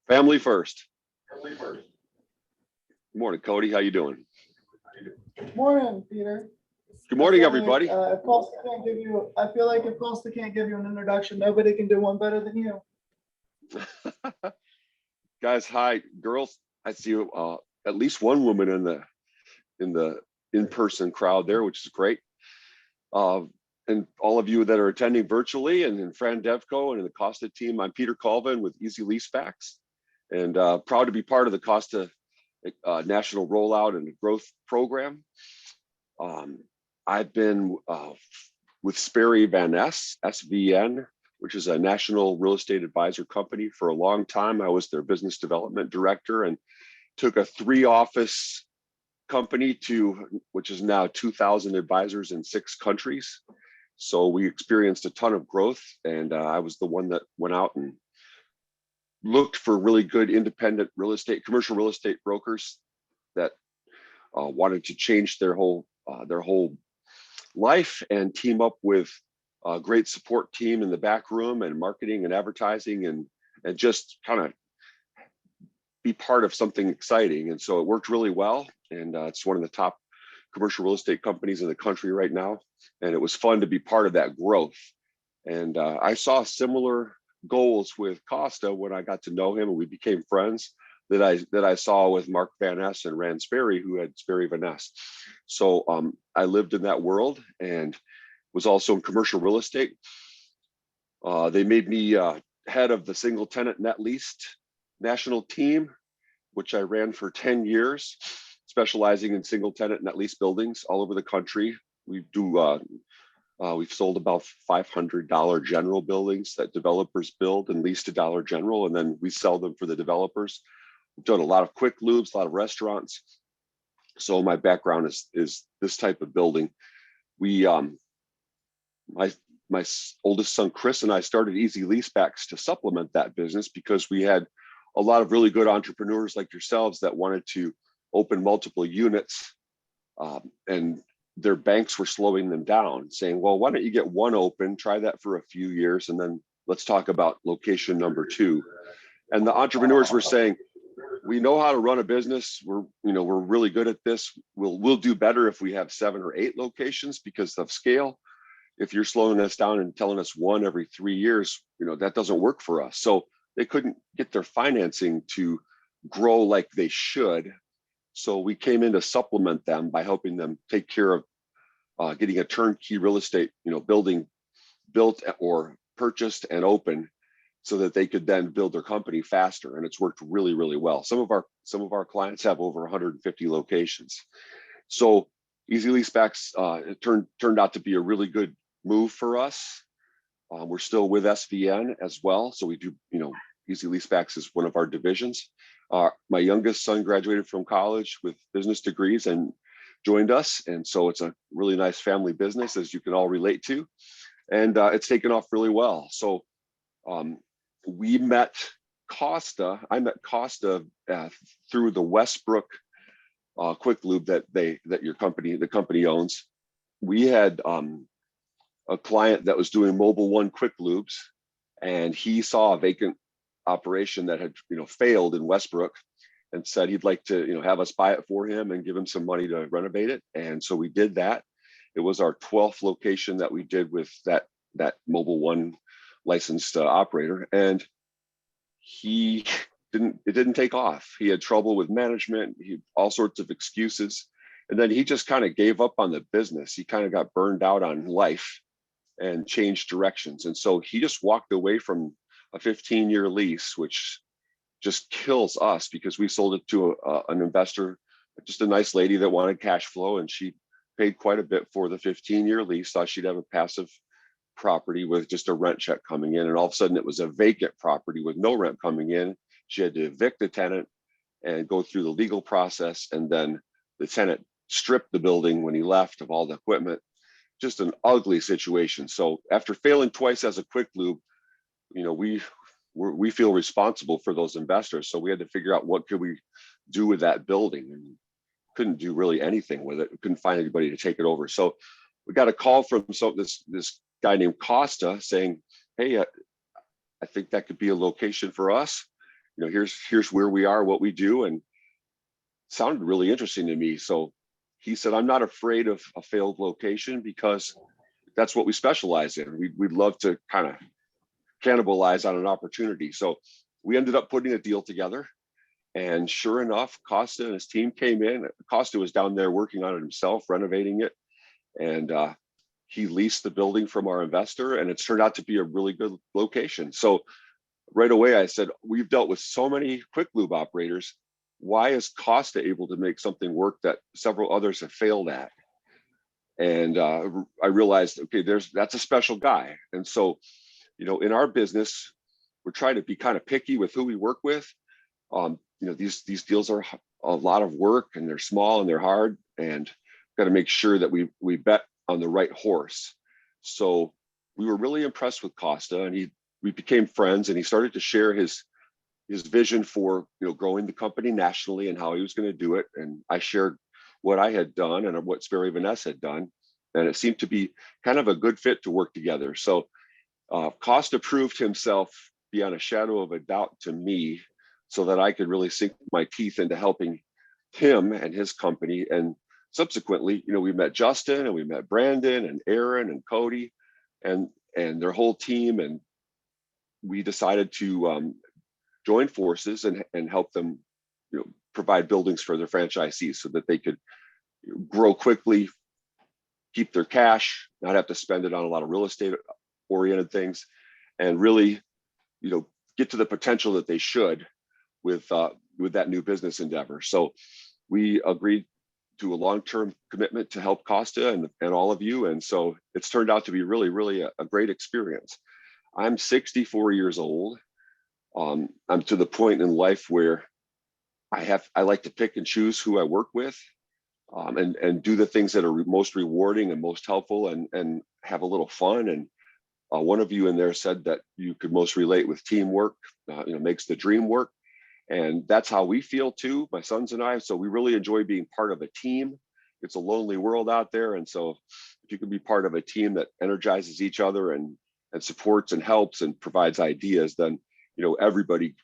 Family first. Good morning, Cody. How you doing? Morning, Peter. Good morning, everybody. If Costa can't give you, I feel like if Costa can't give you an introduction, nobody can do one better than you. Guys, hi. Girls, I see at least one woman in the in-person crowd there, which is great. And all of you that are attending virtually, and in Fran Devco and in the Costa team, I'm Peter Colvin with Easy Leasebacks, and proud to be part of the Costa national rollout and growth program. I've been with Sperry Van Ness, SVN, which is a national real estate advisor company, for a long time. I was their business development director and took a 3-office company to, which is now 2,000 advisors in 6 countries. So we experienced a ton of growth, and I was the one that went out and looked for really good independent commercial real estate brokers that wanted to change their whole life and team up with a great support team in the back room and marketing and advertising and just kind of be part of something exciting. And so it worked really well. And it's one of the top commercial real estate companies in the country right now. And it was fun to be part of that growth. And I saw similar goals with Costa when I got to know him and we became friends that I saw with Mark Van Ness and Rand Sperry, who had Sperry Van Ness. So I lived in that world and was also in commercial real estate. They made me head of the single tenant net leased national team, which I ran for 10 years, specializing in single tenant net lease buildings all over the country. We've sold about $500 general buildings that developers build and lease to Dollar General, and then we sell them for the developers. We've done a lot of quick lubes, a lot of restaurants. So my background is this type of building. We, my oldest son, Chris, and I started Easy Leasebacks to supplement that business because we had a lot of really good entrepreneurs like yourselves that wanted to open multiple units, and their banks were slowing them down, saying, well, why don't you get one open, try that for a few years, and then let's talk about location number 2. And the entrepreneurs were saying, we know how to run a business. We're really good at this. We'll do better if we have 7 or 8 locations because of scale. If you're slowing us down and telling us 1 every 3 years, that doesn't work for us. So they couldn't get their financing to grow like they should. So we came in to supplement them by helping them take care of getting a turnkey real estate, building built or purchased and open, so that they could then build their company faster. And it's worked really, really well. Some of our clients have over 150 locations. So Easy Leasebacks it turned out to be a really good move for us. We're still with SVN as well. So we do, Easy Leasebacks is one of our divisions. My youngest son graduated from college with business degrees and joined us. And so it's a really nice family business, as you can all relate to. And it's taken off really well. So we met Costa. I met Costa through the Westbrook Quick Lube that the company owns. We had a client that was doing Mobile One Quick Lubes, and he saw a vacant operation that had failed in Westbrook and said he'd like to have us buy it for him and give him some money to renovate it. And so we did that. It was our 12th location that we did with that Mobile One licensed operator, and it didn't take off. He had trouble with management, all sorts of excuses, and then he just kind of gave up on the business. He kind of got burned out on life and changed directions, and so he just walked away from a 15-year lease, which just kills us because we sold it to an investor, just a nice lady that wanted cash flow, and she paid quite a bit for the 15-year lease. Thought she'd have a passive property with just a rent check coming in, and all of a sudden it was a vacant property with no rent coming in. She had to evict the tenant and go through the legal process, and then the tenant stripped the building when he left of all the equipment. Just an ugly situation. So after failing twice as a quick lube, we feel responsible for those investors. So we had to figure out what could we do with that building, and couldn't do really anything with it. We couldn't find anybody to take it over. So we got a call from this guy named Costa saying, hey, I think that could be a location for us. here's where we are, what we do, and sounded really interesting to me. So he said, I'm not afraid of a failed location because that's what we specialize in. We'd love to kind of cannibalize on an opportunity. So we ended up putting a deal together. And sure enough, Costa and his team came in. Costa was down there working on it himself, renovating it. And he leased the building from our investor, and it's turned out to be a really good location. So right away, I said, we've dealt with so many quick lube operators. Why is Costa able to make something work that several others have failed at? And I realized, okay, that's a special guy. And so, in our business, we're trying to be kind of picky with who we work with. These deals are a lot of work, and they're small and they're hard, and got to make sure that we bet on the right horse. So we were really impressed with Costa, and we became friends, and he started to share his vision for growing the company nationally and how he was going to do it. And I shared what I had done and what Sperry Vanessa had done, and it seemed to be kind of a good fit to work together. So Costa proved himself beyond a shadow of a doubt to me, so that I could really sink my teeth into helping him and his company. And subsequently, we met Justin, and we met Brandon and Aaron and Cody and their whole team, and we decided to join forces and help them provide buildings for their franchisees so that they could grow quickly, keep their cash, not have to spend it on a lot of real estate oriented things, and really get to the potential that they should with that new business endeavor. So we agreed to a long-term commitment to help Costa and all of you. And so it's turned out to be really, really a great experience. I'm 64 years old. I'm to the point in life where I like to pick and choose who I work with, and do the things that are most rewarding and most helpful, and have a little fun. And one of you in there said that you could most relate with teamwork, makes the dream work. And that's how we feel too, my sons and I. So we really enjoy being part of a team. It's a lonely world out there. And so if you can be part of a team that energizes each other and supports and helps and provides ideas, then everybody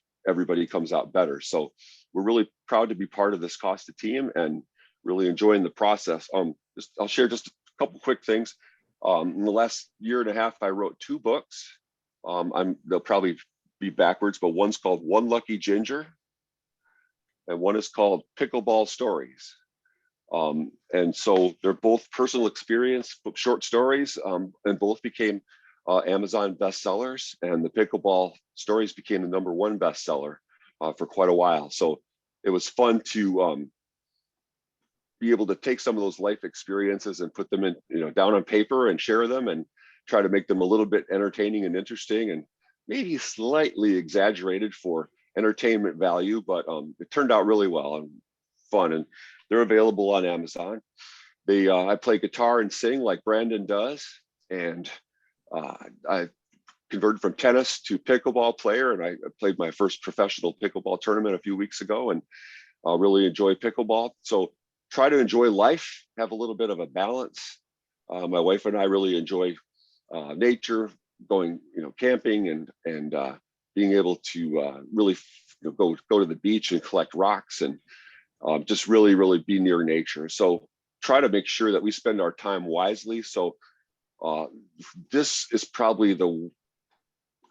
comes out better. So we're really proud to be part of this Costa team and really enjoying the process. I'll share just a couple quick things. In the last year and a half, I wrote 2 books. They'll probably be backwards, but one's called One Lucky Ginger, and one is called Pickleball Stories. And so they're both personal experience short stories, and both became Amazon bestsellers, and the Pickleball Stories became the #1 bestseller for quite a while. So it was fun to be able to take some of those life experiences and put them in, down on paper and share them and try to make them a little bit entertaining and interesting, and maybe slightly exaggerated for entertainment value, but it turned out really well and fun. And they're available on Amazon. I play guitar and sing like Brandon does, and I converted from tennis to pickleball player, and I played my first professional pickleball tournament a few weeks ago, and really enjoy pickleball. So try to enjoy life, have a little bit of a balance. My wife and I really enjoy nature, going camping, and being able to really go to the beach and collect rocks, and just really be near nature. So try to make sure that we spend our time wisely. So this is probably the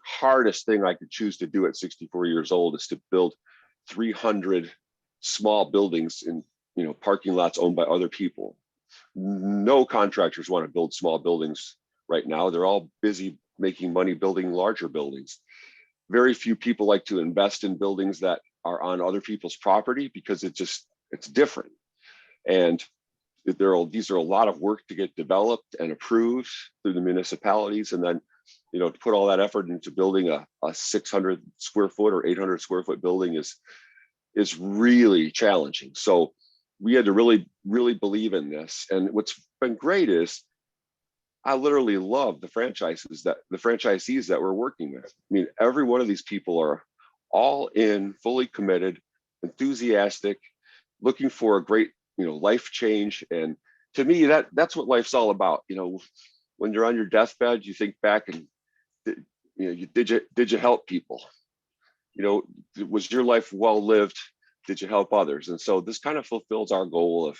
hardest thing I could choose to do at 64 years old, is to build 300 small buildings in parking lots owned by other people. No contractors want to build small buildings right now. They're all busy making money building larger buildings. Very few people like to invest in buildings that are on other people's property, because it's different. And these are a lot of work to get developed and approved through the municipalities, and then to put all that effort into building a 600 square foot or 800 square foot building is really challenging. So we had to really believe in this. And what's been great is I literally love the franchisees that we're working with. I mean, every one of these people are all in, fully committed, enthusiastic, looking for a great life change. And to me, that's what life's all about. When you're on your deathbed, you think back and did you help people? was your life well lived? Did you help others? And so this kind of fulfills our goal of,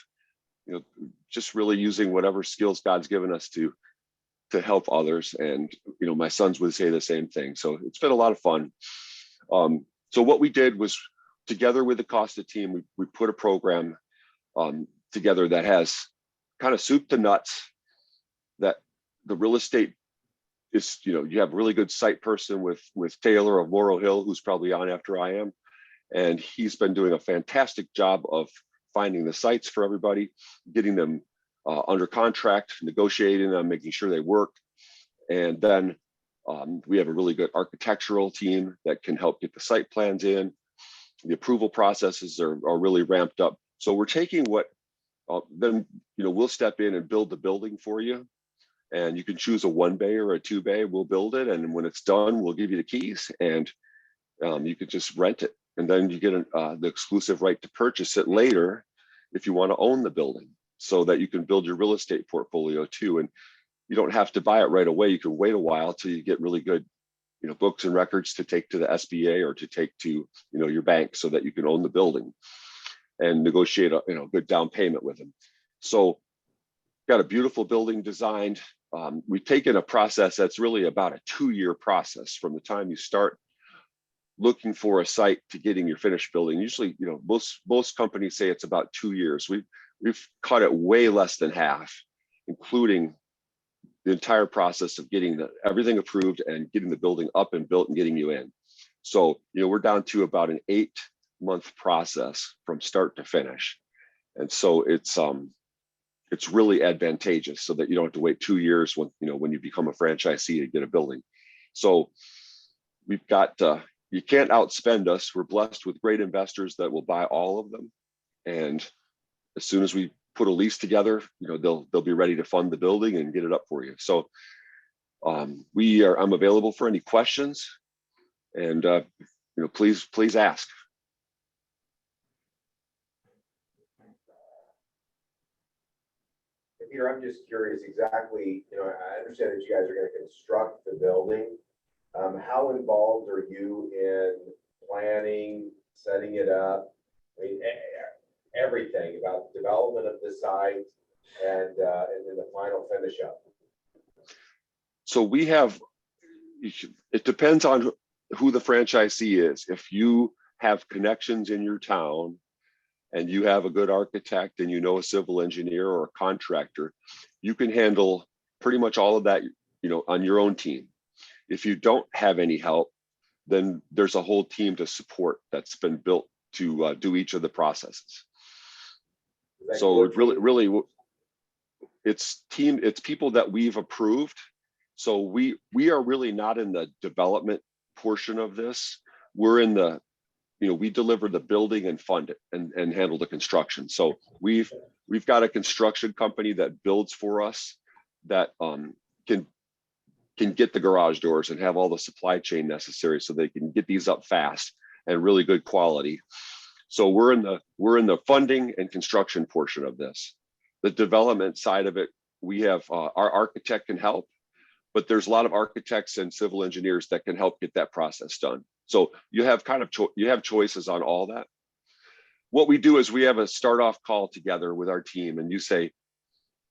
just really using whatever skills God's given us to help others. And, my sons would say the same thing. So it's been a lot of fun. So what we did was, together with the Costa team, we put a program together that has kind of soup to nuts, that the real estate is, you have a really good site person with Taylor of Laurel Hill, who's probably on after I am. And he's been doing a fantastic job of finding the sites for everybody, getting them under contract, negotiating them, making sure they work. And then we have a really good architectural team that can help get the site plans in. The approval processes are really ramped up. So we're taking what, then, we'll step in and build the building for you. And you can choose a 1-bay or a 2-bay, we'll build it. And when it's done, we'll give you the keys, and you could just rent it. And then you get the exclusive right to purchase it later if you want to own the building, so that you can build your real estate portfolio too. And you don't have to buy it right away. You can wait a while till you get really good, books and records to take to the SBA or to take to, your bank, so that you can own the building and negotiate a, good down payment with them. So got a beautiful building designed. We've taken a process that's really about a 2-year process from the time you start looking for a site to getting your finished building. Usually, most companies say it's about 2 years. We've cut it way less than half, including the entire process of getting everything approved and getting the building up and built and getting you in. So, we're down to about an 8-month process from start to finish. And so it's really advantageous, so that you don't have to wait 2 years when you become a franchisee to get a building. So we've got, you can't outspend us. We're blessed with great investors that will buy all of them. And as soon as we put a lease together, they'll be ready to fund the building and get it up for you. So I'm available for any questions, and please ask. Peter, I'm just curious exactly, I understand that you guys are going to construct the building. How involved are you in planning, setting it up? I mean, everything about development of the site and then the final finish up. So we have, it depends on who the franchisee is. If you have connections in your town and you have a good architect and a civil engineer or a contractor, you can handle pretty much all of that, on your own team. If you don't have any help, then there's a whole team to support that's been built to do each of the processes. So it really, it's people that we've approved. So we are really not in the development portion of this. We're in the, we deliver the building and fund it and handle the construction. So we've got a construction company that builds for us, that can get the garage doors and have all the supply chain necessary, so they can get these up fast and really good quality. So we're in the funding and construction portion of this. The development side of it, we have our architect can help, but there's a lot of architects and civil engineers that can help get that process done. So you have you have choices on all that. What we do is we have a start off call together with our team, and you say,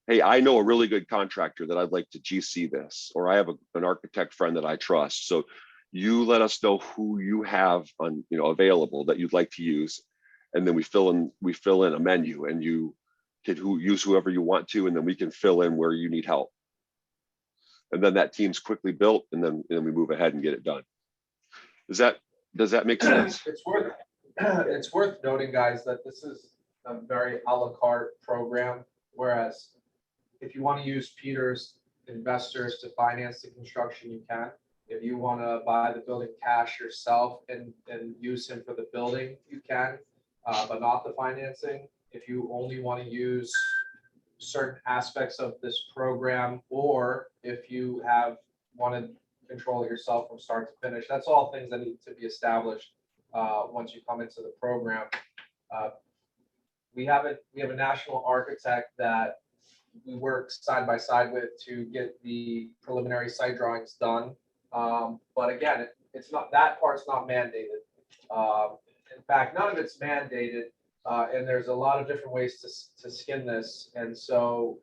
hey, I know a really good contractor that I'd like to GC this, or I have an architect friend that I trust. So you let us know who you have on, available that you'd like to use. And then we fill in a menu, and you can use whoever you want to, and then we can fill in where you need help. And then that team's quickly built, and then we move ahead and get it done. Does that make sense? It's worth noting, guys, that this is a very a la carte program, whereas if you want to use Peter's investors to finance the construction, you can. If you want to buy the building cash yourself and use him for the building, you can, but not the financing. If you only want to use certain aspects of this program, or if you want to control it yourself from start to finish, that's all things that need to be established once you come into the program. We have a national architect that we work side by side with to get the preliminary site drawings done. But again, it's not, that part's not mandated. In fact, none of it's mandated, and there's a lot of different ways to skin this. And so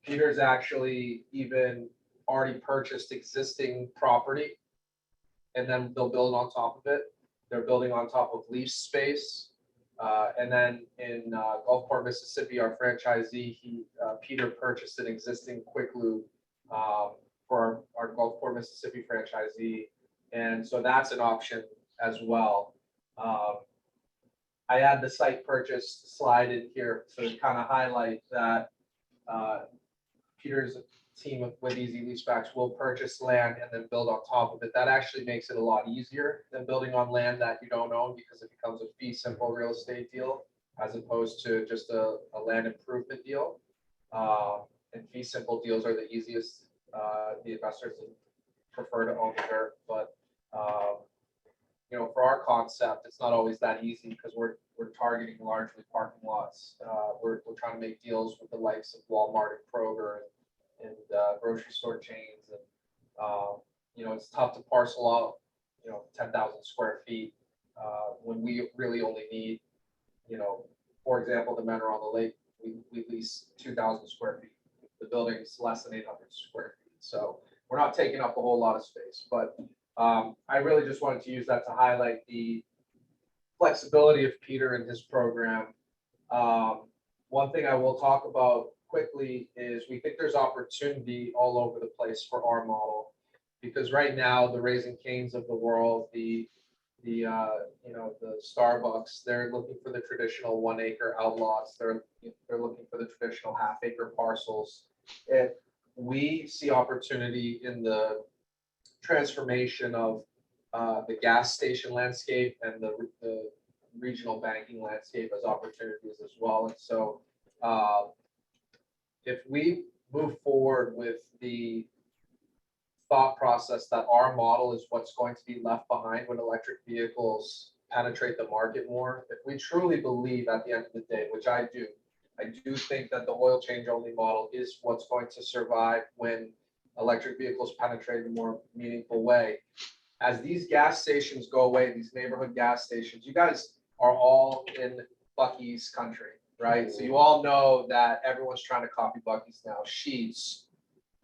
Peter's actually even already purchased existing property, and then they'll build on top of it. They're building on top of lease space. And then in Gulfport, Mississippi, our franchisee, Peter purchased an existing quick lube for our Gulfport, Mississippi franchisee. And so that's an option as well. I add the site purchase slide in here to kind of highlight that Peter's team with Easy Leasebacks will purchase land and then build on top of it. That actually makes it a lot easier than building on land that you don't own, because it becomes a fee simple real estate deal as opposed to just a land improvement deal. And fee simple deals are the easiest. The investors prefer to own the dirt, but for our concept, it's not always that easy because we're targeting largely parking lots. We're trying to make deals with the likes of Walmart and Kroger and grocery store chains, and it's tough to parcel out 10,000 square feet when we really only need, for example, the Manor on the Lake, we lease 2,000 square feet. The building's less than 800 square feet, so we're not taking up a whole lot of space. But I really just wanted to use that to highlight the flexibility of Peter and his program. One thing I will talk about quickly is we think there's opportunity all over the place for our model, because right now the Raising Cane's of the world, the Starbucks, they're looking for the traditional 1 acre outlots. They're looking for the traditional half-acre parcels. And we see opportunity in the transformation of the gas station landscape and the regional banking landscape as opportunities as well. And so if we move forward with the thought process that our model is what's going to be left behind when electric vehicles penetrate the market more, if we truly believe at the end of the day, which I do think that the oil change only model is what's going to survive when electric vehicles penetrate in a more meaningful way. As these gas stations go away, these neighborhood gas stations, you guys are all in Buc-ee's country, right? So you all know that everyone's trying to copy Buc-ee's now. Sheetz,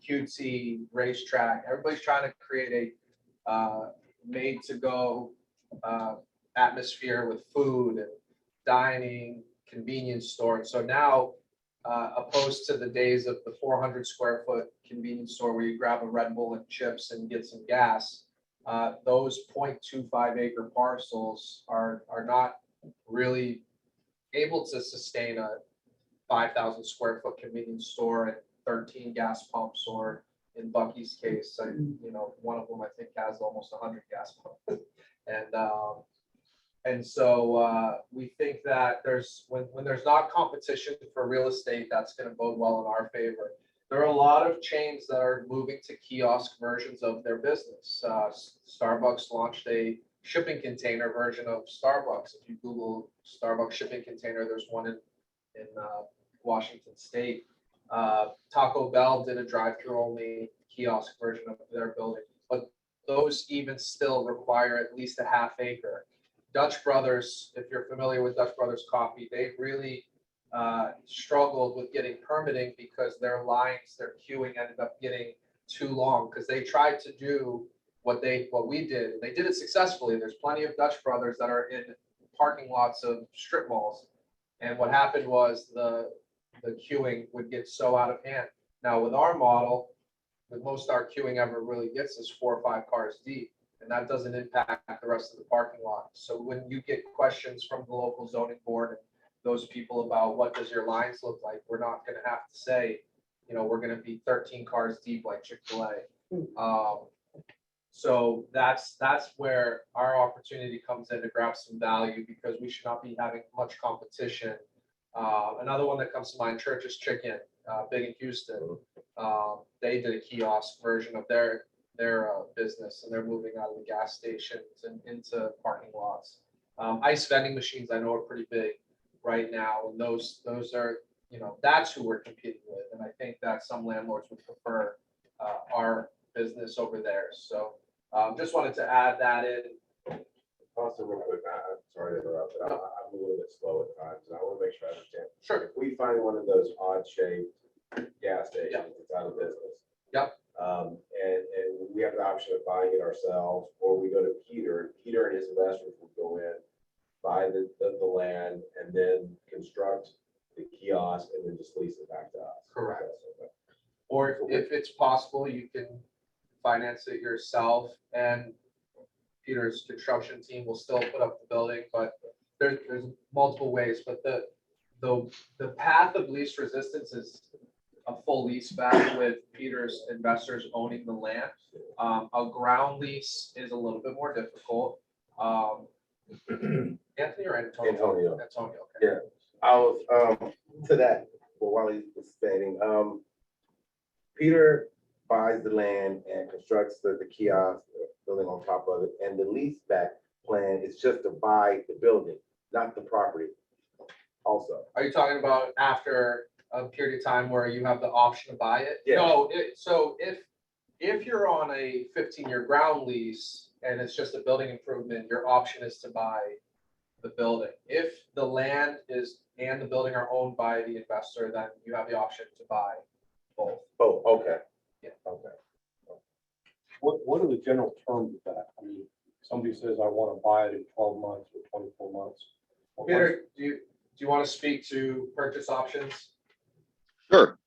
QT, Racetrack, everybody's trying to create a made-to-go atmosphere with food and dining, convenience store. And so now, opposed to the days of the 400 square foot convenience store where you grab a Red Bull and chips and get some gas, those 0.25 acre parcels are not really able to sustain a 5,000 square foot convenience store and 13 gas pumps, or in Buc-ee's case, one of them I think has almost 100 gas pumps. And so we think that when there's not competition for real estate, that's going to bode well in our favor. There are a lot of chains that are moving to kiosk versions of their business. Starbucks launched a shipping container version of Starbucks. If you Google Starbucks shipping container, there's one in Washington State. Taco Bell did a drive-through only kiosk version of their building, but those even still require at least a half acre. Dutch Brothers, if you're familiar with Dutch Brothers Coffee, they really struggled with getting permitting because their queuing ended up getting too long, because they tried to do what we did, and they did it successfully. There's plenty of Dutch Brothers that are in parking lots of strip malls, and what happened was the queuing would get so out of hand. Now with our model, the most our queuing ever really gets is 4 or 5 cars deep, and that doesn't impact the rest of the parking lot. So when you get questions from the local zoning board and those people about what does your lines look like, we're not going to have to say, we're going to be 13 cars deep like Chick-fil-A. So that's where our opportunity comes in to grab some value, because we should not be having much competition. Another one that comes to mind, Church's Chicken, big in Houston. They did a kiosk version of their business, and they're moving out of the gas stations and into parking lots. Ice vending machines I know are pretty big right now, and those are, that's who we're competing with, and I think that some landlords would prefer our business over there. So just wanted to add that in. Costa, real quick, I'm sorry to interrupt, but I'm a little bit slow at times, and I want to make sure I understand. Sure. If we find one of those odd shaped gas stations that's out of business. Yep. And we have the option of buying it ourselves, or we go to Peter and his investors will go in, buy the land, and then construct the kiosk, and then just lease it back to us. Correct. Okay. Or if it's possible, you can finance it yourself, and Peter's construction team will still put up the building, but there's multiple ways, but the path of least resistance is a full lease back with Peter's investors owning the land. A ground lease is a little bit more difficult. Anthony or Antonio? Antonio. Antonio, okay. Yeah. I was, to that, well, while he was stating, Peter buys the land and constructs the kiosk building on top of it, and the lease back plan is just to buy the building, not the property also. Are you talking about after a period of time where you have the option to buy it? Yeah. No, so if you're on a 15-year ground lease and it's just a building improvement, your option is to buy the building. If the land and the building are owned by the investor, then you have the option to buy both. Oh, okay. Yeah. Okay. What are the general terms of that? I mean, somebody says, I want to buy it in 12 months or 24 months. Well, Peter, do you want to speak to purchase options? Sure.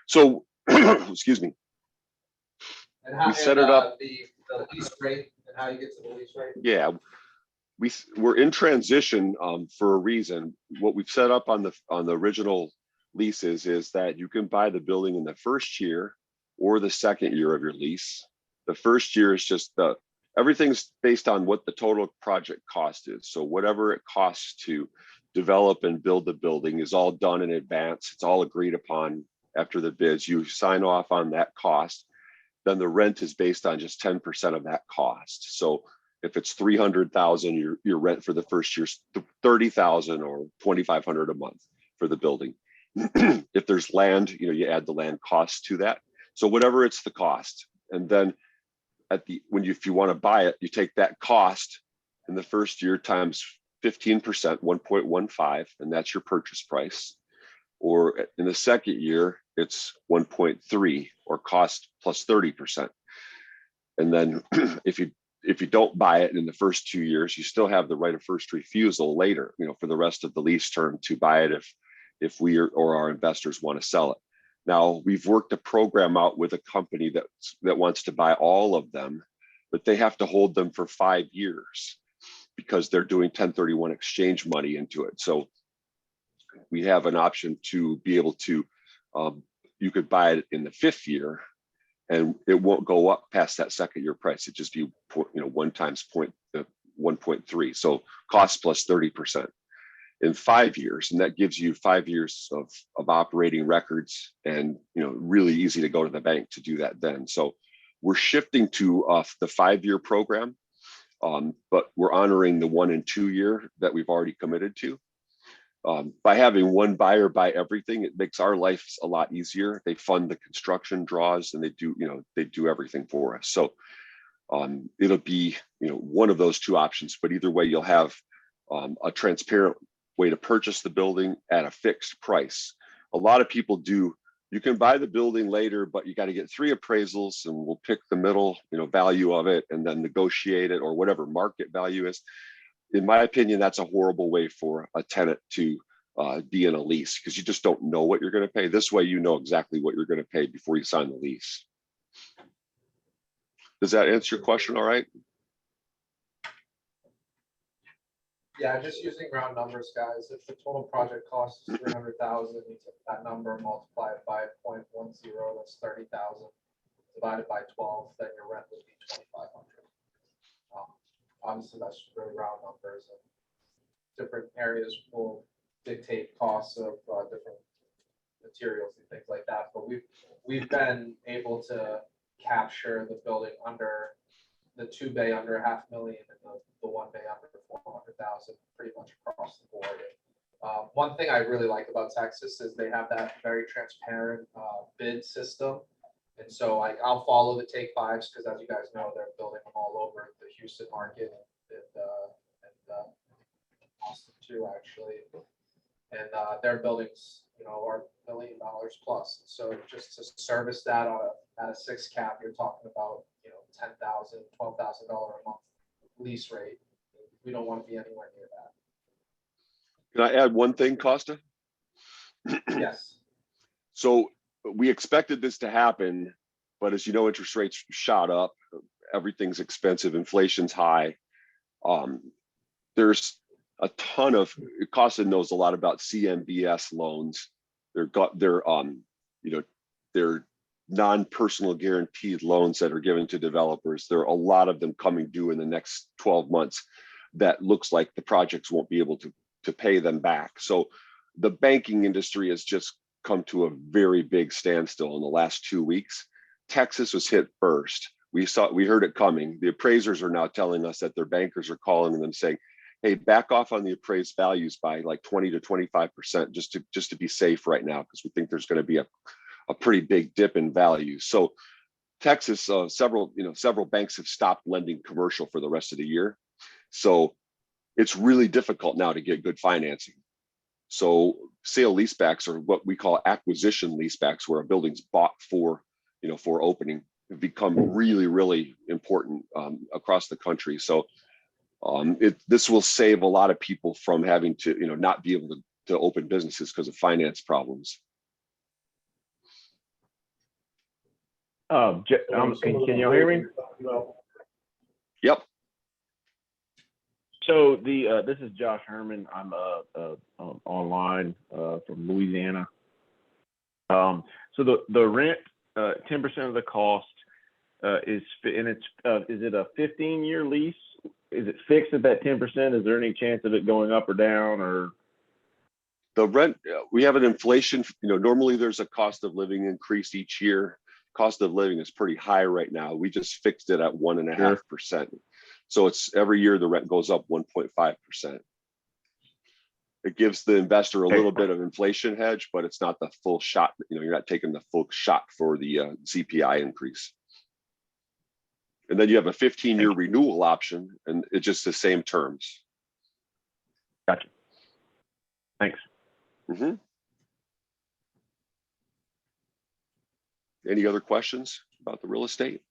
So, excuse me. And how We set it up. the lease rate and how you get to the lease rate? Yeah, we're in transition for a reason. What we've set up on the original leases is that you can buy the building in the first year or the second year of your lease. The first year is just everything's based on what the total project cost is. So whatever it costs to develop and build the building is all done in advance. It's all agreed upon after the bids. You sign off on that cost. Then the rent is based on just 10% of that cost. So if it's 300,000, your rent for the first year's 30,000 or 2,500 a month for the building. If there's land, you add the land cost to that. So whatever it's the cost, and then if you want to buy it, you take that cost in the first year times 15%, 1.15, and that's your purchase price. Or in the second year, it's 1.3 or cost plus 30%. And then if you don't buy it in the first 2 years, you still have the right of first refusal later, for the rest of the lease term to buy it if we or our investors want to sell it. Now, we've worked a program out with a company that wants to buy all of them, but they have to hold them for 5 years because they're doing 1031 exchange money into it. So we have an option to be able to, you could buy it in the 5th year and it won't go up past that second year price. It just be, 1 times 1.3. So cost plus 30%. In 5 years, and that gives you 5 years of operating records, and really easy to go to the bank to do that then. So we're shifting to the 5-year program, but we're honoring the 1 and 2 year that we've already committed to. By having one buyer buy everything, it makes our life a lot easier. They fund the construction draws and they do everything for us. So it'll be one of those two options, but either way, you'll have a transparent way to purchase the building at a fixed price. A lot of people you can buy the building later, but you got to get 3 appraisals and we'll pick the middle, value of it and then negotiate it or whatever market value is. In my opinion, that's a horrible way for a tenant to be in a lease because you just don't know what you're going to pay. This way, you know exactly what you're going to pay before you sign the lease. Does that answer your question all right? Yeah, just using round numbers, guys. If the total project cost is 300,000, you take that number, multiply it by 0.10, that's 30,000. Divided by 12, then your rent would be 2,500. Obviously, that's really round numbers, and different areas will dictate costs of different materials and things like that. But we've been able to capture the building under the 2 bay under $500,000 and the 1 bay under 400,000 pretty much across the board. One thing I really like about Texas is they have that very transparent bid system. And so I'll follow the take 5s because as you guys know, they're building them all over the Houston market and through actually. And their buildings, you know, are $1 million plus. So just to service that on at a 6 cap, you're talking about, you know, $10,000, $12,000 a month lease rate. We don't want to be anywhere near that. Can I add one thing, Costa? Yes. So we expected this to happen, but as you know, interest rates shot up. Everything's expensive. Inflation's high. There's a ton of, Costa knows a lot about CMBS loans. They're non-personal guaranteed loans that are given to developers. There are a lot of them coming due in the next 12 months that looks like the projects won't be able to pay them back. So the banking industry has just come to a very big standstill in the last 2 weeks. Texas was hit first. We heard it coming. The appraisers are now telling us that their bankers are calling them saying, hey, back off on the appraised values by like 20 to 25% just to be safe right now, because we think there's going to be a pretty big dip in value. So Texas, several banks have stopped lending commercial for the rest of the year. So it's really difficult now to get good financing. So sale leasebacks, or what we call acquisition leasebacks, where a building's bought for opening, have become really, really important across the country. So this will save a lot of people from having to, not be able to open businesses because of finance problems. Can y'all hear me? Yep. So this is Josh Herman. I'm online from Louisiana. So the rent, 10% of the cost is it a 15-year lease? Is it fixed at that 10%? Is there any chance of it going up or down, or? The rent, we have an inflation, normally there's a cost of living increase each year. Cost of living is pretty high right now. We just fixed it at 1.5%. So it's every year the rent goes up 1.5%. It gives the investor a little bit of inflation hedge, but it's not the full shot. You're not taking the full shot for the CPI increase. And then you have a 15-year renewal option, and it's just the same terms. Gotcha. Thanks. Mm-hmm. Any other questions about the real estate?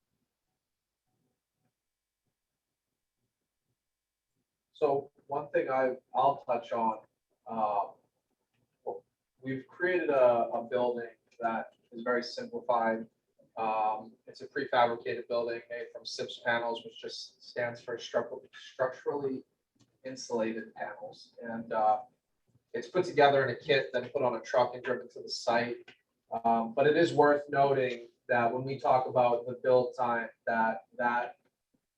So one thing I'll touch on, we've created a building that is very simplified. It's a prefabricated building made from SIPS panels, which just stands for structurally insulated panels. And it's put together in a kit, then put on a truck and driven to the site. But it is worth noting that when we talk about the build time, that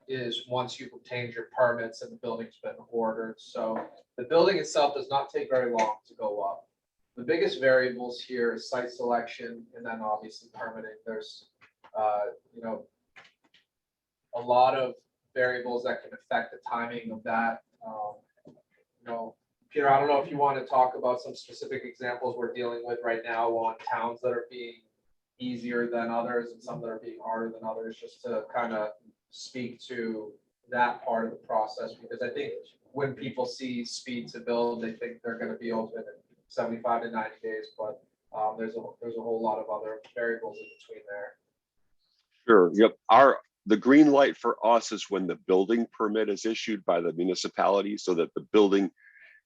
is once you've obtained your permits and the building's been ordered. So the building itself does not take very long to go up. The biggest variables here is site selection and then obviously permitting. There's a lot of variables that can affect the timing of that. Peter, I don't know if you want to talk about some specific examples we're dealing with right now on towns that are being easier than others and some that are being harder than others, just to kind of speak to that part of the process, because I think when people see speed to build, they think they're going to be open in 75 to 90 days, but there's a whole lot of other variables in between there. Sure. Yep. The green light for us is when the building permit is issued by the municipality, so that the building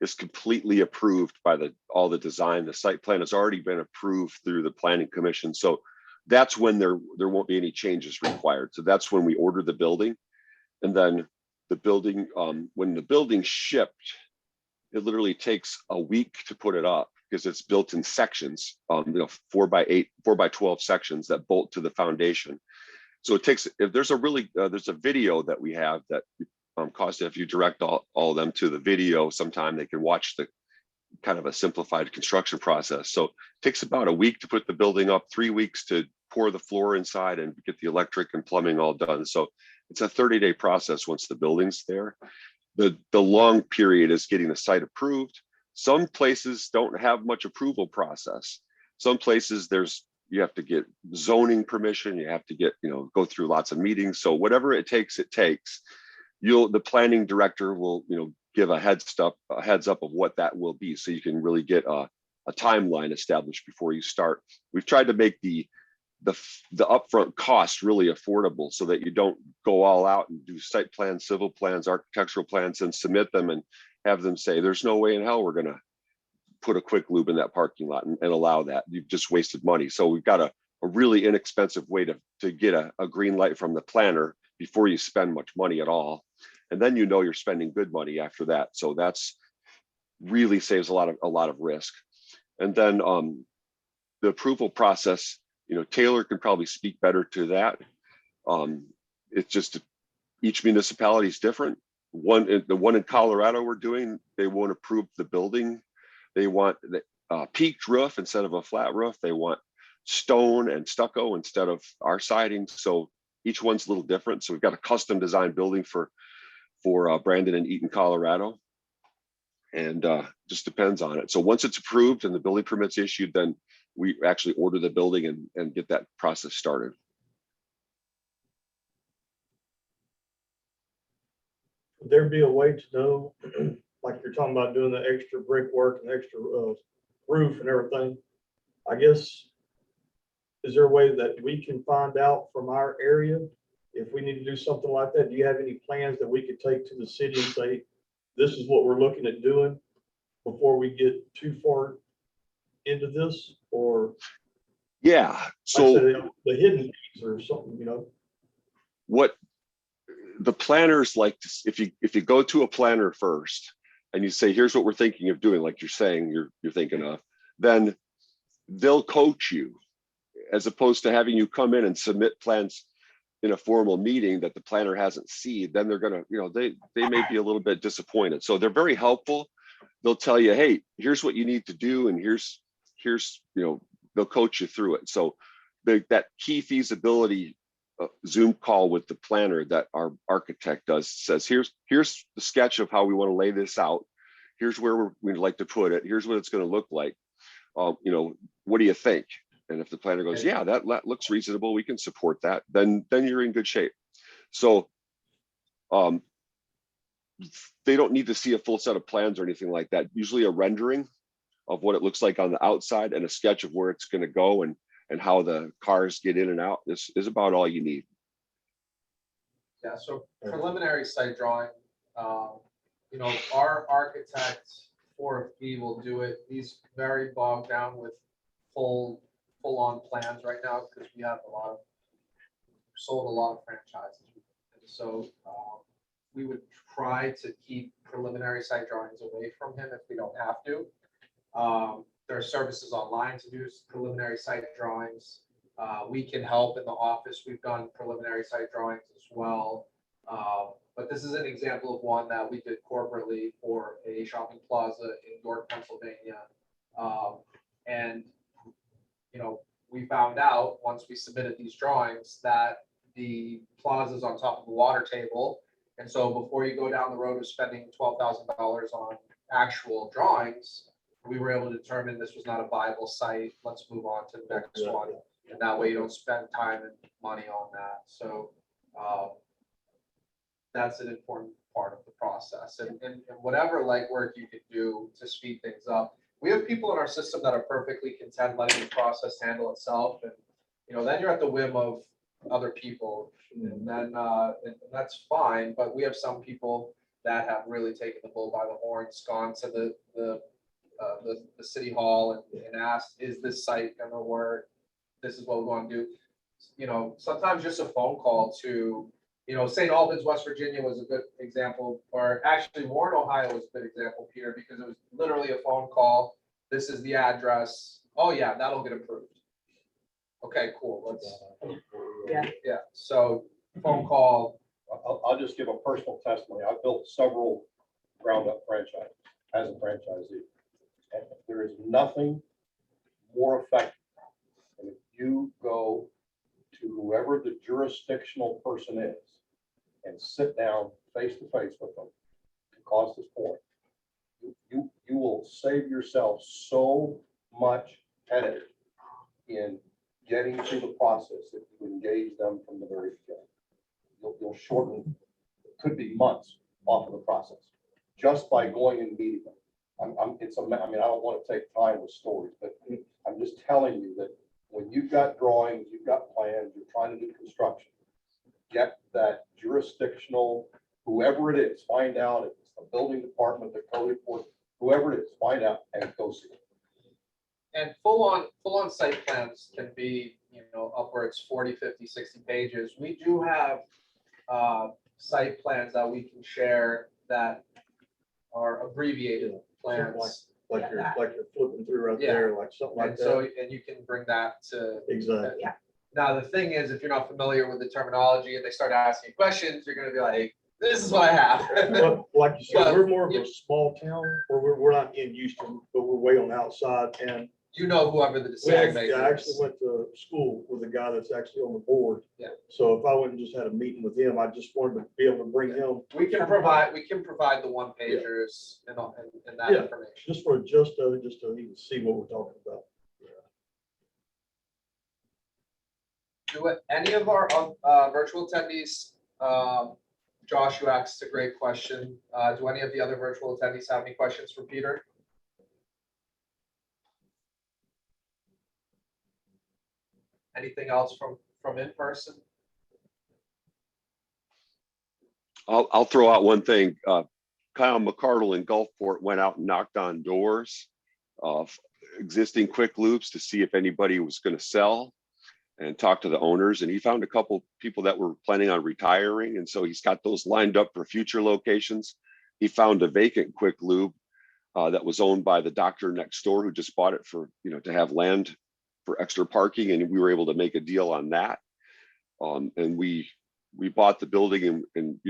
is completely approved by all the design. The site plan has already been approved through the planning commission. So that's when there won't be any changes required. So that's when we order the building. And then the building, when the building's shipped, it literally takes a week to put it up because it's built in sections, 4x8, 4x12 sections that bolt to the foundation. So it takes, if there's a video that we have that Costa, if you direct all of them to the video sometime, they can watch the kind of a simplified construction process. So it takes about a week to put the building up, 3 weeks to pour the floor inside and get the electric and plumbing all done. So it's a 30-day process once the building's there. The long period is getting the site approved. Some places don't have much approval process. Some places you have to get zoning permission, you have to get, go through lots of meetings. So whatever it takes, the planning director will, give a heads up of what that will be, so you can really get a timeline established before you start. We've tried to make the upfront cost really affordable, so that you don't go all out and do site plans, civil plans, architectural plans, and submit them and have them say, there's no way in hell we're going to put a quick lube in that parking lot and allow that. You've just wasted money. So we've got a really inexpensive way to get a green light from the planner before you spend much money at all. And then you're spending good money after that. So that's really saves a lot of risk. And then the approval process, Taylor can probably speak better to that. It's just each municipality is different. The one in Colorado we're doing, they won't approve the building. They want the peaked roof instead of a flat roof. They want stone and stucco instead of our siding. So each one's a little different. So we've got a custom designed building for Brandon and Eaton, Colorado. And just depends on it. So once it's approved and the building permit's issued, then we actually order the building and get that process started. Would there be a way to know, like you're talking about doing the extra brickwork and extra roof and everything? I guess, is there a way that we can find out from our area if we need to do something like that? Do you have any plans that we could take to the city and say, this is what we're looking at doing before we get too far into this? Or yeah, so the hidden piece or something, what the planners like to, if you go to a planner first and you say, here's what we're thinking of doing, like you're saying you're thinking of, then they'll coach you, as opposed to having you come in and submit plans in a formal meeting that the planner hasn't seen. Then they're gonna, they may be a little bit disappointed. So they're very helpful. They'll tell you, hey, here's what you need to do, and here's they'll coach you through it. So that key feasibility Zoom call with the planner that our architect does says, here's the sketch of how we want to lay this out. Here's where we'd like to put it. Here's what it's going to look like. What do you think? And if the planner goes, yeah, that looks reasonable, we can support that, then you're in good shape. So they don't need to see a full set of plans or anything like that. Usually a rendering of what it looks like on the outside and a sketch of where it's going to go and how the cars get in and out. This is about all you need. Yeah, so preliminary site drawing, our architect for a fee will do it. He's very bogged down with full-on plans right now because we have sold a lot of franchises. And so we would try to keep preliminary site drawings away from him if we don't have to. There are services online to do preliminary site drawings. We can help in the office. We've done preliminary site drawings as well. But this is an example of one that we did corporately for a shopping plaza in York, Pennsylvania. And we found out once we submitted these drawings that the plaza is on top of the water table. And so before you go down the road of spending $12,000 on actual drawings, we were able to determine this was not a viable site. Let's move on to the next one. And that way you don't spend time and money on that. So that's an important part of the process. And whatever legwork you can do to speed things up. We have people in our system that are perfectly content letting the process handle itself. And, then you're at the whim of other people. And then and that's fine. But we have some people that have really taken the bull by the horns, gone to the city hall and asked, is this site going to work? This is what we want to do. Sometimes just a phone call to, St. Albans, West Virginia was a good example, or actually Warren, Ohio was a good example, Peter, because it was literally a phone call. This is the address. Oh yeah, that'll get approved. Okay, cool. Let's. Yeah. So phone call. I'll just give a personal testimony. I've built several ground up franchises as a franchisee. And there is nothing more effective than if you go to whoever the jurisdictional person is and sit down face to face with them to Costa's point. You will save yourself so much headache in getting through the process if you engage them from the very beginning. You'll shorten, it could be months off of the process. just by going and meeting them. I mean, I don't want to take time with stories, but I'm just telling you that when you've got drawings, you've got plans, you're trying to do construction, get that jurisdictional, whoever it is, find out if it's the building department, the code enforcement, whoever it is, find out and go see it. And full on site plans can be, upwards 40, 50, 60 pages. We do have site plans that we can share that are abbreviated plans. Like you're flipping through right Yeah. there, like something like And so, that. and you can bring that to. Exactly. Now, the thing is, if you're not familiar with the terminology and they start asking you questions, you're gonna be like, this is what I have. But like you said, But, we're more of yeah. a small town, or we're not in Houston, but we're way on the outside. And You know whoever the we decision actually, maker I actually is. went to school with a guy that's actually on the board. Yeah. So if I wouldn't just had a meeting with him, I just wanted to be able to bring him We can provide the one pagers and that Yeah. information. just for a just of it, just so he can see what we're talking about. Do any of our virtual attendees, Josh, you asked a great question. Do any of the other virtual attendees have any questions for Peter? Anything else from in person? I'll throw out one thing. Kyle McCardle in Gulfport went out and knocked on doors of existing Quick Loops to see if anybody was going to sell, and talk to the owners. And he found a couple people that were planning on retiring. And so he's got those lined up for future locations. He found a vacant Quick Lube that was owned by the doctor next door who just bought it for, to have land for extra parking. And we were able to make a deal on that. And we bought the building and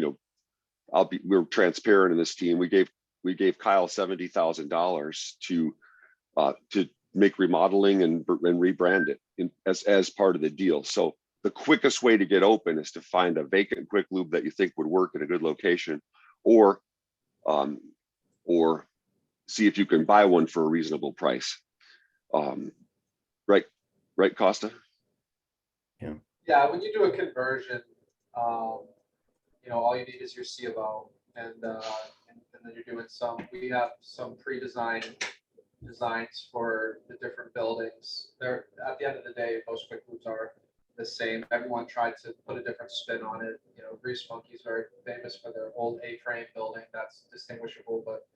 we're transparent in this team. We gave Kyle $70,000 to make remodeling and rebrand it as part of the deal. So the quickest way to get open is to find a vacant Quick Lube that you think would work in a good location, or see if you can buy one for a reasonable price. Right, Costa? Yeah, when you do a conversion, all you need is your C of O, and then you're doing we have some pre-designed designs for the different buildings. They're, at the end of the day, most Quick Loops are the same. Everyone tried to put a different spin on it. Grease Monkey is very famous for their old A-frame building that's distinguishable, but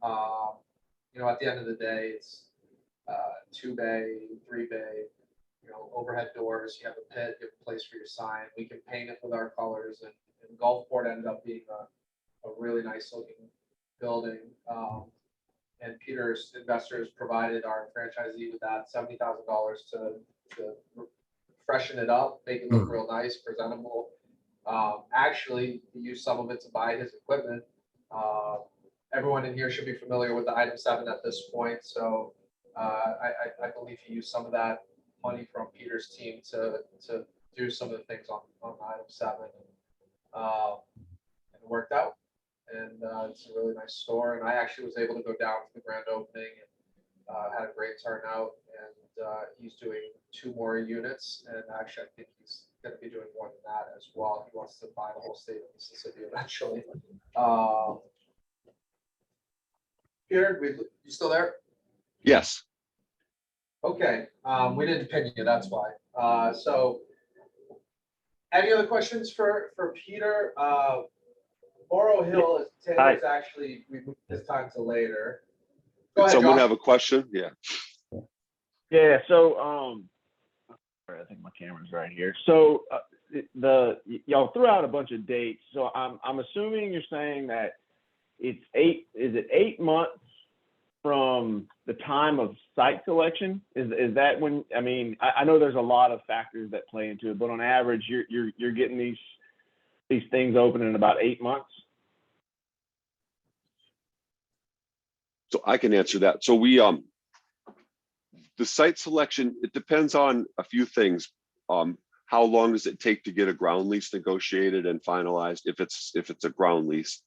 at the end of the day, it's 2-bay, 3-bay, overhead doors. You have a pit, you have a place for your sign. We can paint it with our colors, and Gulfport ended up being a really nice looking building. And Peter's investors provided our franchisee with that $70,000 to freshen it up, make it look real nice, presentable. Actually, he used some of it to buy his equipment. Everyone in here should be familiar with the item 7 at this point. So I believe he used some of that money from Peter's team to do some of the things on item 7. And it worked out. And it's a really nice store. And I actually was able to go down to the grand opening and had a great turnout. And he's doing 2 more units. And actually, I think he's going to be doing more than that as well. He wants to buy the whole state of Mississippi eventually. Peter, you still there? Yes. Okay. We didn't pin you. That's why. So any other questions for Peter? Morrow Hill is actually, we moved this time to later. Go Did ahead, someone Josh. have a question? Yeah. Yeah, so I think my camera's right here. So y'all threw out a bunch of dates. So I'm assuming you're saying that is it 8 months from the time of site selection? Is that when, I know there's a lot of factors that play into it, but on average you're getting these things open in about 8 months? So I can answer that. So we the site selection, it depends on a few things. How long does it take to get a ground lease negotiated and finalized if it's a ground lease,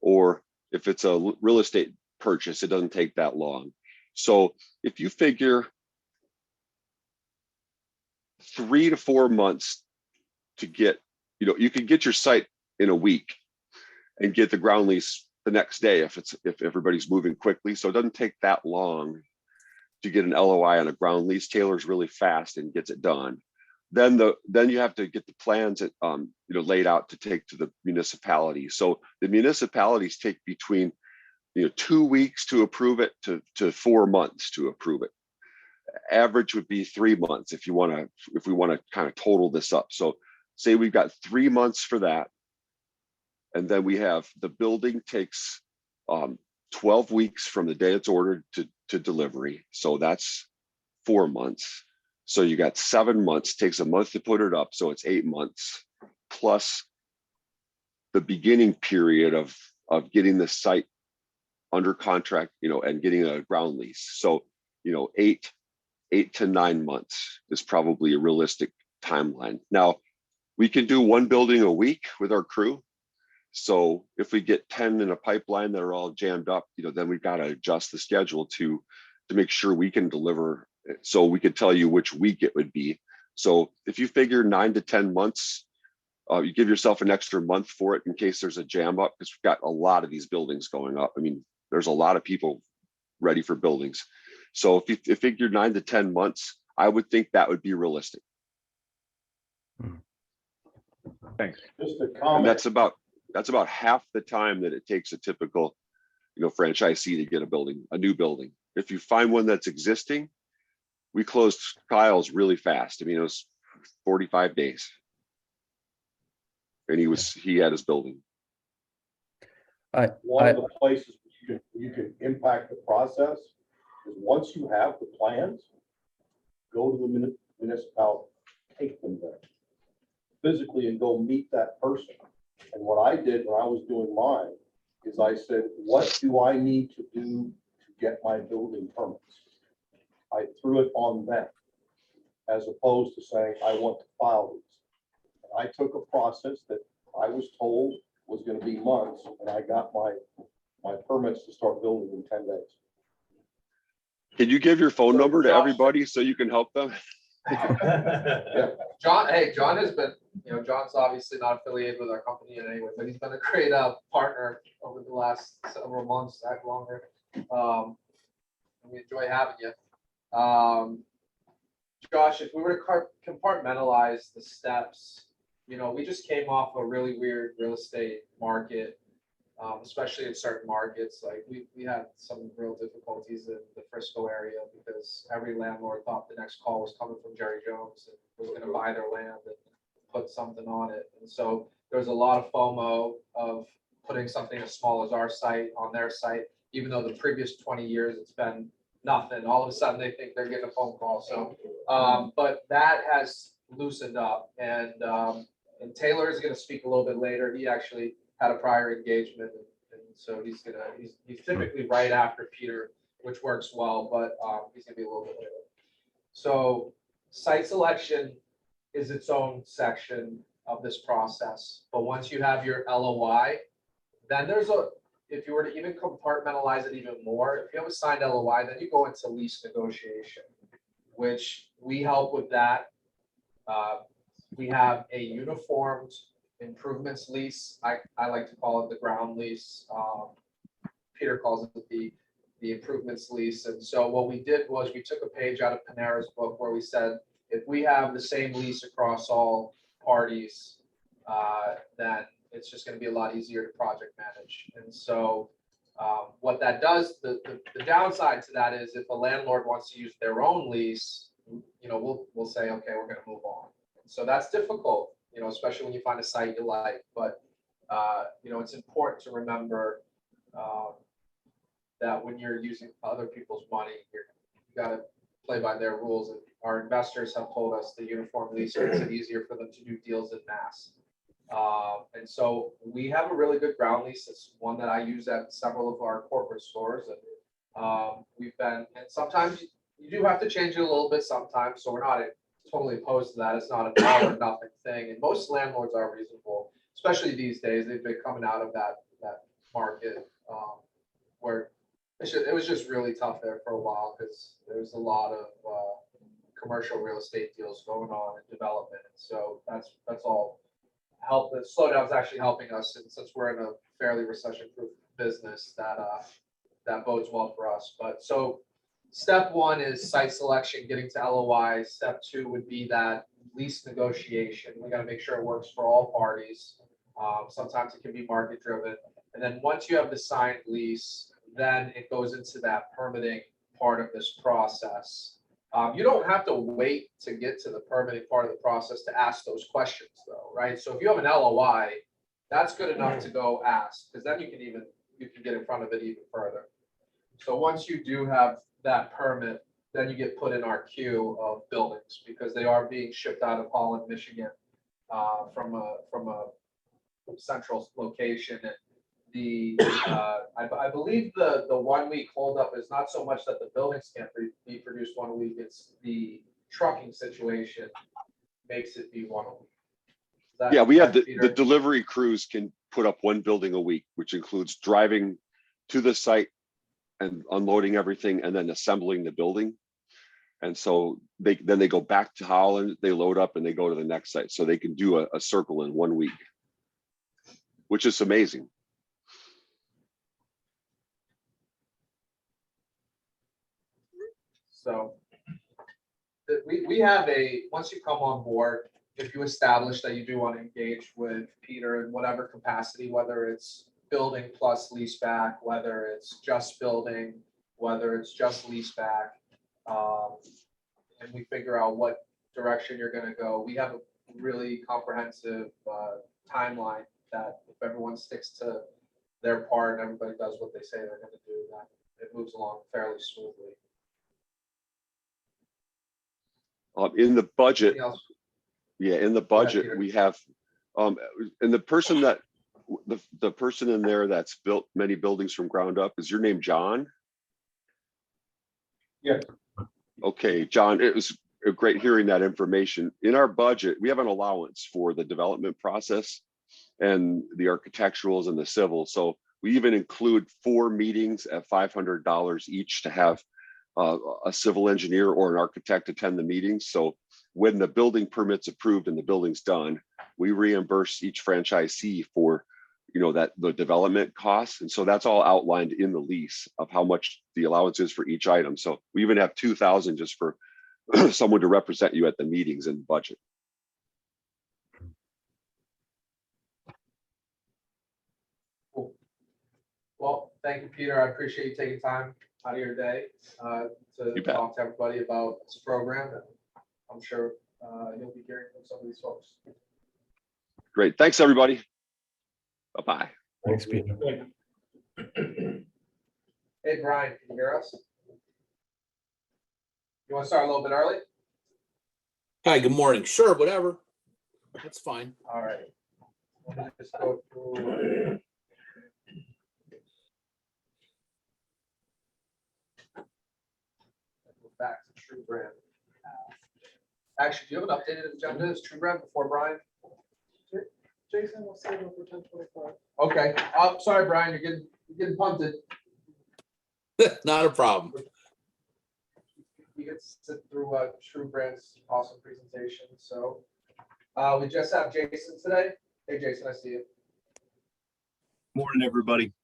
or if it's a real estate purchase, it doesn't take that long. So if you figure 3 to 4 months to get, you can get your site in a week and get the ground lease the next day if everybody's moving quickly. So it doesn't take that long to get an LOI on a ground lease. Taylor's really fast and gets it done. Then you have to get the plans that, laid out to take to the municipality. So the municipalities take between 2 weeks to approve it to 4 months to approve it. Average would be 3 months if we want to kind of total this up. So say we've got 3 months for that. And then we have the building takes 12 weeks from the day it's ordered to delivery. So that's 4 months. So you got 7 months, takes a month to put it up. So it's 8 months plus the beginning period of getting the site under contract, and getting a ground lease. So, 8 to 9 months is probably a realistic timeline. Now, we can do 1 building a week with our crew. So if we get 10 in a pipeline that are all jammed up, then we've got to adjust the schedule to make sure we can deliver. So we could tell you which week it would be. So if you figure 9 to 10 months, you give yourself an extra month for it in case there's a jam up, because we've got a lot of these buildings going up. I mean, there's a lot of people ready for buildings. So if you figure 9 to 10 months, I would think that would be realistic. Thanks. Just a And comment. that's about half the time that it takes a typical, franchisee to get a new building. If you find one that's existing, we closed Kyle's really fast. I mean, it was 45 days. And he had his building. One of the places you can impact the process is once you have the plans, go to the municipality, take them there physically and go meet that person. And what I did when I was doing mine is I said, what do I need to do to get my building permits? I threw it on them as opposed to saying, I want to file these. And I took a process that I was told was going to be months, and I got my permits to start building in 10 days. Can you give your phone So, number to Josh- everybody so you can help them? John has been, John's obviously not affiliated with our company in any way, but he's been a great partner over the last several months, act longer. We enjoy having you. Josh, if we were to compartmentalize the steps, we just came off a really weird real estate market, especially in certain markets. Like we had some real difficulties in the Frisco area because every landlord thought the next call was coming from Jerry Jones and was going to buy their land and put something on it. And so there was a lot of FOMO of putting something as small as our site on their site, even though the previous 20 years it's been nothing. All of a sudden they think they're getting a phone call. So, but that has loosened up, and Taylor is going to speak a little bit later. He actually had a prior engagement, and so he's typically right after Peter, which works well, but he's gonna be a little bit later. So site selection is its own section of this process, but once you have your LOI, then if you were to even compartmentalize it even more, if you have a signed LOI, then you go into lease negotiation, which we help with that. We have a uniformed improvements lease. I like to call it the ground lease. Peter calls it the improvements lease. And so what we did was we took a page out of Panera's book where we said, if we have the same lease across all parties, then it's just going to be a lot easier to project manage. And so what that does, the downside to that is if a landlord wants to use their own lease, we'll say, okay, we're going to move on. So that's difficult, especially when you find a site you like. But it's important to remember that when you're using other people's money, you got to play by their rules. And our investors have told us the uniform lease makes it easier for them to do deals in mass. And so we have a really good ground lease. It's one that I use at several of our corporate stores, and sometimes you do have to change it a little bit sometimes. So we're not totally opposed to that. It's not an all or nothing thing. And most landlords are reasonable, especially these days. They've been coming out of that market where it was just really tough there for a while because there's a lot of commercial real estate deals going on in development. And so that's all help. The slowdown is actually helping us, and since we're in a fairly recession-proof business that bodes well for us. But so step one is site selection, getting to LOI. Step two would be that lease negotiation. We got to make sure it works for all parties. Sometimes it can be market driven. And then once you have the signed lease, then it goes into that permitting part of this process. You don't have to wait to get to the permitting part of the process to ask those questions though, right? So if you have an LOI, that's good enough to go ask, because then you can get in front of it even further. So once you do have that permit, then you get put in our queue of buildings, because they are being shipped out of Holland, Michigan, from a central location. And I believe the 1 week holdup is not so much that the buildings can't be produced 1 week, it's the trucking situation makes it be 1 week. Yeah, we have correct, the Peter? delivery crews can put up one building a week, which includes driving to the site and unloading everything and then assembling the building. And so they go back to Holland, they load up and they go to the next site. So they can do a circle in 1 week, which is amazing. So we have once you come on board, if you establish that you do want to engage with Peter in whatever capacity, whether it's building plus leaseback, whether it's just building, whether it's just leaseback, and we figure out what direction you're going to go, we have a really comprehensive timeline that if everyone sticks to their part and everybody does what they say they're going to do, then it moves along fairly smoothly. In the budget, Anything else? yeah, in the Go ahead, budget, Peter. we have, and the person in there that's built many buildings from ground up, is your name John? Yes. Okay, John, it was great hearing that information. In our budget, we have an allowance for the development process and the architecturals and the civil. So we even include 4 meetings at $500 each to have a civil engineer or an architect attend the meetings. So when the building permit's approved and the building's done, we reimburse each franchisee for, that the development costs. And so that's all outlined in the lease of how much the allowance is for each item. So we even have 2,000 just for someone to represent you at the meetings and budget. Cool. Well, thank you, Peter. I appreciate you taking time out of your day to You bet. talk to everybody about this program. And I'm sure you'll be hearing from some of these folks. Great. Thanks, everybody. Bye-bye. Thanks, Peter. Hey, Brian, can you hear us? You want to start a little bit early? Hi, good morning. Sure, whatever. That's fine. All right. Let me just go through. Go back to True Brand. Actually, do you have an updated agenda? Is True Brand before Brian? Jason will save it for 10:25. Okay. Sorry, Brian, you're getting punted. Not a problem. You get to sit through True Brand's awesome presentation. So we just have Jason today. Hey, Jason, I see you. Morning, everybody.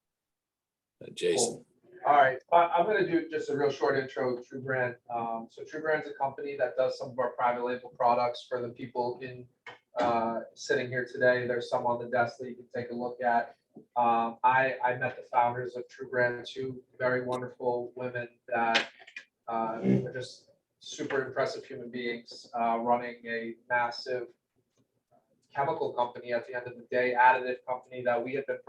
Jason. Cool. All right, I'm going to do just a real short intro of True Brand. So True Brand's a company that does some of our private label products for the people in sitting here today. There's some on the desk that you can take a look at. I met the founders of True Brand, 2 very wonderful women that are just super impressive human beings, running a massive chemical company at the end of the day, additive company that we have been